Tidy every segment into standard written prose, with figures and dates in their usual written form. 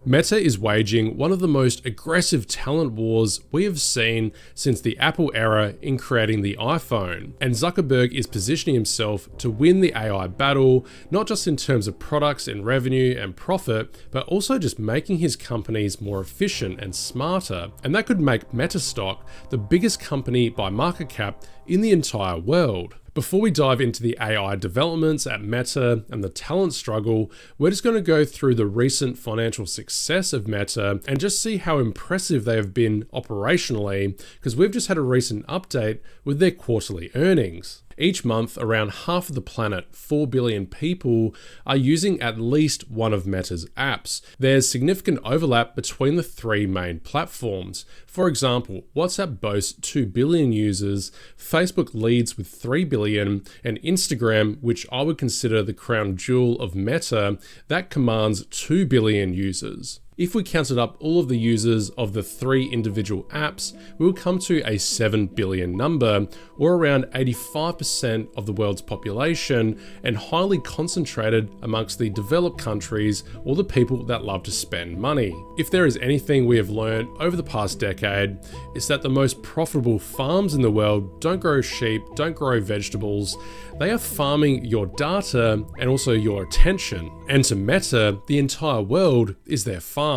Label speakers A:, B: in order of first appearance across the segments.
A: Meta is waging one of the most aggressive talent wars we have seen since the Apple era in creating the iPhone. And Zuckerberg is positioning himself to win the AI battle, not just in terms of products and revenue and profit, but also just making his companies more efficient and smarter. And that could make Meta stock the biggest company by market cap in the entire world. Before we dive into the AI developments at Meta and the talent struggle, we're just going to go through the recent financial success of Meta and just see how impressive they have been operationally, because we've just had a recent update with their quarterly earnings. Each month, around half of the planet, 4 billion people, are using at least one of Meta's apps. There's significant overlap between the three main platforms. For example, WhatsApp boasts 2 billion users, Facebook leads with 3 billion, and Instagram, which I would consider the crown jewel of Meta, that commands 2 billion users. If we counted up all of the users of the three individual apps, we will come to a 7 billion number, or around 85% of the world's population, and highly concentrated amongst the developed countries or the people that love to spend money. If there is anything we have learned over the past decade, it's that the most profitable farms in the world don't grow sheep, don't grow vegetables, they are farming your data and also your attention. And to Meta, the entire world is their farm.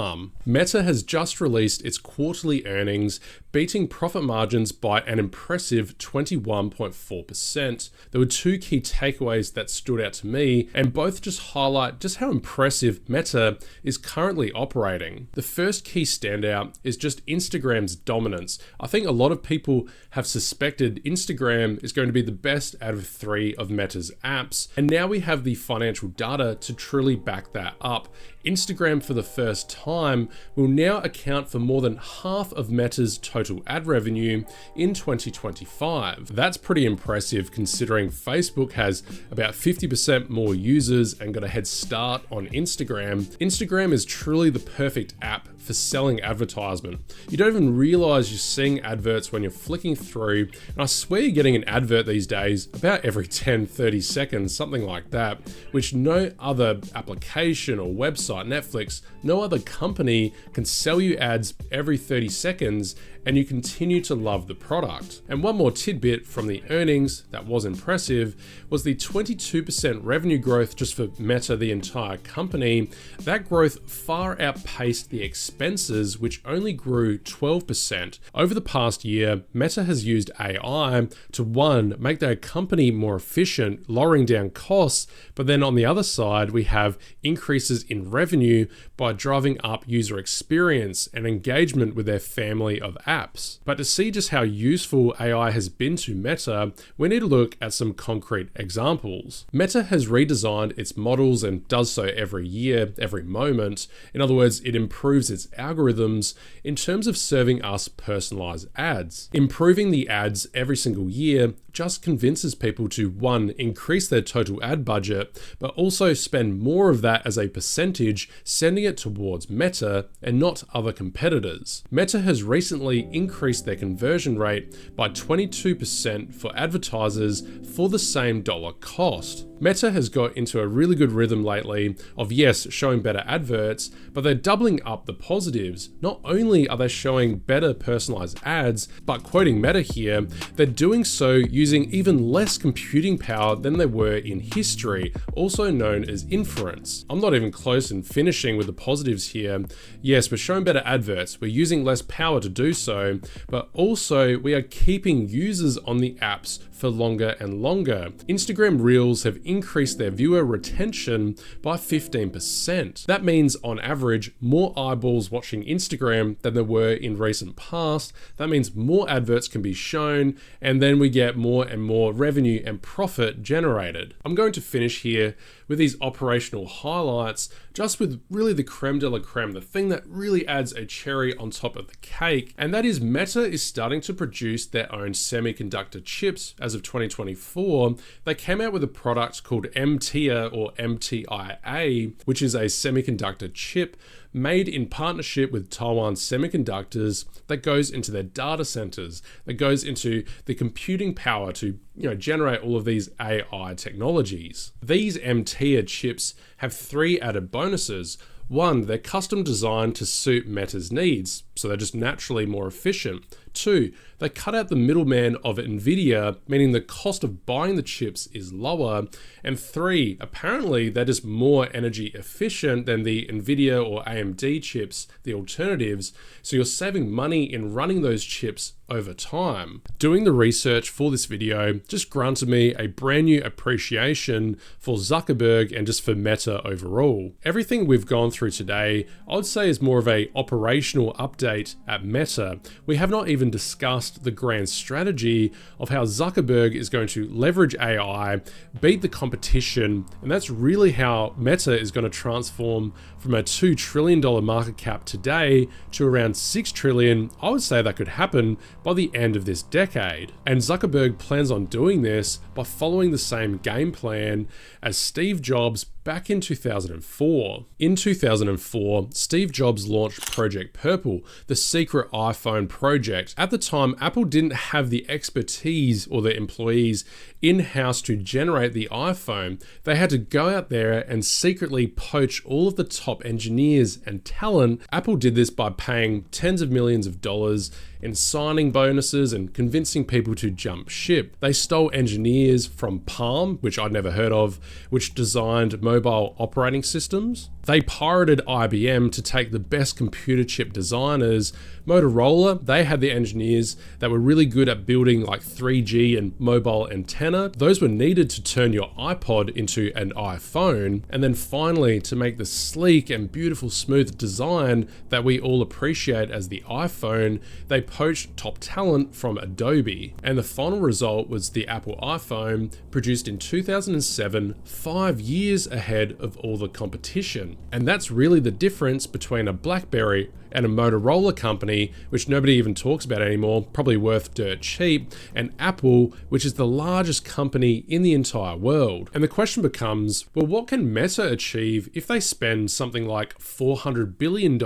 A: Meta has just released its quarterly earnings, beating profit margins by an impressive 21.4%. There were two key takeaways that stood out to me, and both just highlight just how impressive Meta is currently operating. The first key standout is just Instagram's dominance. I think a lot of people have suspected Instagram is going to be the best out of three of Meta's apps, and now we have the financial data to truly back that up. Instagram, for the first time, will now account for more than half of Meta's total ad revenue in 2025. That's pretty impressive considering Facebook has about 50% more users and got a head start on Instagram. Instagram is truly the perfect app for selling advertisement. You don't even realize you're seeing adverts when you're flicking through, and I swear you're getting an advert these days about every 10-30 seconds, something like that, which no other application or website, Netflix, no other company can sell you ads every 30 seconds and you continue to love the product. And one more tidbit from the earnings that was impressive was the 22% revenue growth just for Meta, the entire company. That growth far outpaced the expenses, which only grew 12%. Over the past year, Meta has used AI to, one, make their company more efficient, lowering down costs, but then on the other side, we have increases in revenue by driving up user experience and engagement with their family of apps. But to see just how useful AI has been to Meta, we need to look at some concrete examples. Meta has redesigned its models and does so every year, every moment. In other words, it improves its algorithms in terms of serving us personalized ads. Improving the ads every single year just convinces people to, one, increase their total ad budget, but also spend more of that as a percentage, sending it towards Meta and not other competitors. Meta has recently increased their conversion rate by 22% for advertisers for the same dollar cost. Meta has got into a really good rhythm lately of, yes, showing better adverts, but they're doubling up the positives. Not only are they showing better personalized ads, but quoting Meta here, they're doing so using even less computing power than they were in history, also known as inference. I'm not even close in finishing with the positives here. Yes, we're showing better adverts, we're using less power to do so, but also we are keeping users on the apps for longer and longer. Instagram Reels have increased their viewer retention by 15%. That means on average, more eyeballs watching Instagram than there were in recent past. That means more adverts can be shown, and then we get more and more revenue and profit generated. I'm going to finish here with these operational highlights, just with really the creme de la creme, the thing that really adds a cherry on top of the cake, and that is Meta is starting to produce their own semiconductor chips. As of 2024, they came out with a product called MTIA or MTIA, which is a semiconductor chip made in partnership with Taiwan Semiconductors that goes into their data centers, that goes into the computing power to generate all of these AI technologies. These MTIA chips have three added bonuses. One, they're custom designed to suit Meta's needs, so they're just naturally more efficient. Two, they cut out the middleman of Nvidia, meaning the cost of buying the chips is lower. And three, apparently they're just more energy efficient than the Nvidia or AMD chips, the alternatives, so you're saving money in running those chips over time. Doing the research for this video just granted me a brand new appreciation for Zuckerberg and just for Meta overall. Everything we've gone through today, I would say, is more of a operational update at Meta. We have not even discussed the grand strategy of how Zuckerberg is going to leverage AI, beat the competition, and that's really how Meta is going to transform from a $2 trillion market cap today to around $6 trillion. I would say that could happen by the end of this decade. And Zuckerberg plans on doing this by following the same game plan as Steve Jobs back in 2004. In 2004, Steve Jobs launched Project Purple, the secret iPhone project. At the time, Apple didn't have the expertise or the employees in-house to generate the iPhone. They had to go out there and secretly poach all of the top engineers and talent. Apple did this by paying tens of millions of dollars in signing bonuses and convincing people to jump ship. They stole engineers from Palm, which I'd never heard of, which designed mobile operating systems. They pirated IBM to take the best computer chip designers. Motorola, they had the engineers that were really good at building like 3G and mobile antenna. Those were needed to turn your iPod into an iPhone. And then finally, to make the sleek and beautiful smooth design that we all appreciate as the iPhone, they poached top talent from Adobe. And the final result was the Apple iPhone, produced in 2007, 5 years ahead of all the competition. And that's really the difference between a BlackBerry and a Motorola company, which nobody even talks about anymore, probably worth dirt cheap, and Apple, which is the largest company in the entire world. And the question becomes, well, what can Meta achieve if they spend something like $400 billion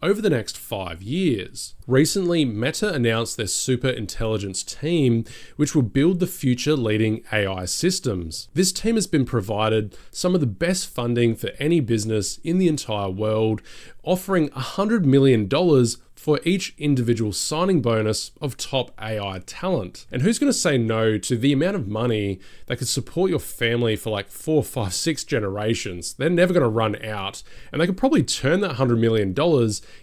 A: over the next 5 years? Recently, Meta announced their super intelligence team, which will build the future leading AI systems. This team has been provided some of the best funding for any business in the entire world, offering $100 million for each individual signing bonus of top AI talent. And who's going to say no to the amount of money that could support your family for like 4, 5, 6 generations? They're never going to run out, and they could probably turn that $100 million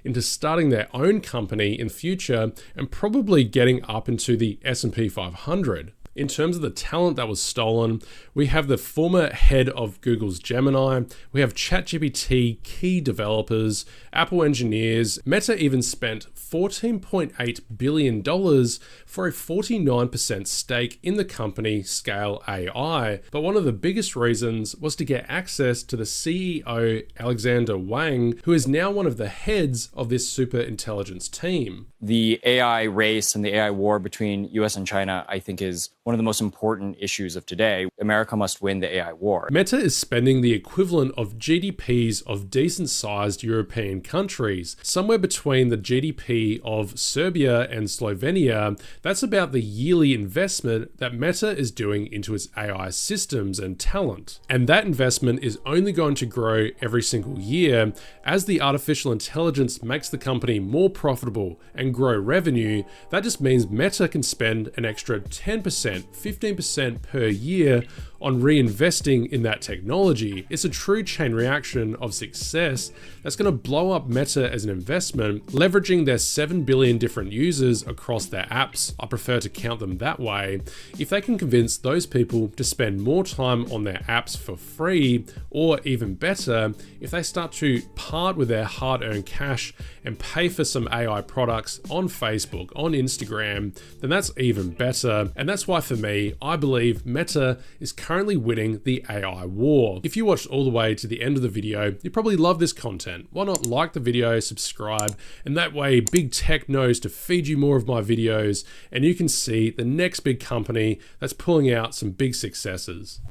A: into starting their own company in the future and probably getting up into the S&P 500. In terms of the talent that was stolen, we have the former head of Google's Gemini, we have ChatGPT key developers, Apple engineers. Meta even spent $14.8 billion for a 49% stake in the company Scale AI. But one of the biggest reasons was to get access to the CEO, Alexander Wang, who is now one of the heads of this super intelligence team.
B: The AI race and the AI war between US and China, I think, is one of the most important issues of today. America must win the AI war.
A: Meta is spending the equivalent of GDPs of decent-sized European countries, somewhere between the GDP of Serbia and Slovenia. That's about the yearly investment that Meta is doing into its AI systems and talent. And that investment is only going to grow every single year as the artificial intelligence makes the company more profitable and grow revenue. That just means Meta can spend an extra 10%, 15% per year on reinvesting in that technology. It's a true chain reaction of success that's going to blow up Meta as an investment, leveraging their 7 billion different users across their apps. I prefer to count them that way. If they can convince those people to spend more time on their apps for free, or even better, if they start to part with their hard-earned cash and pay for some AI products on Facebook, on Instagram, then that's even better. And that's why for me, I believe Meta is currently winning the AI war. If you watched all the way to the end of the video, you probably love this content. Why not like the video, subscribe, and that way big tech knows to feed you more of my videos and you can see the next big company that's pulling out some big successes.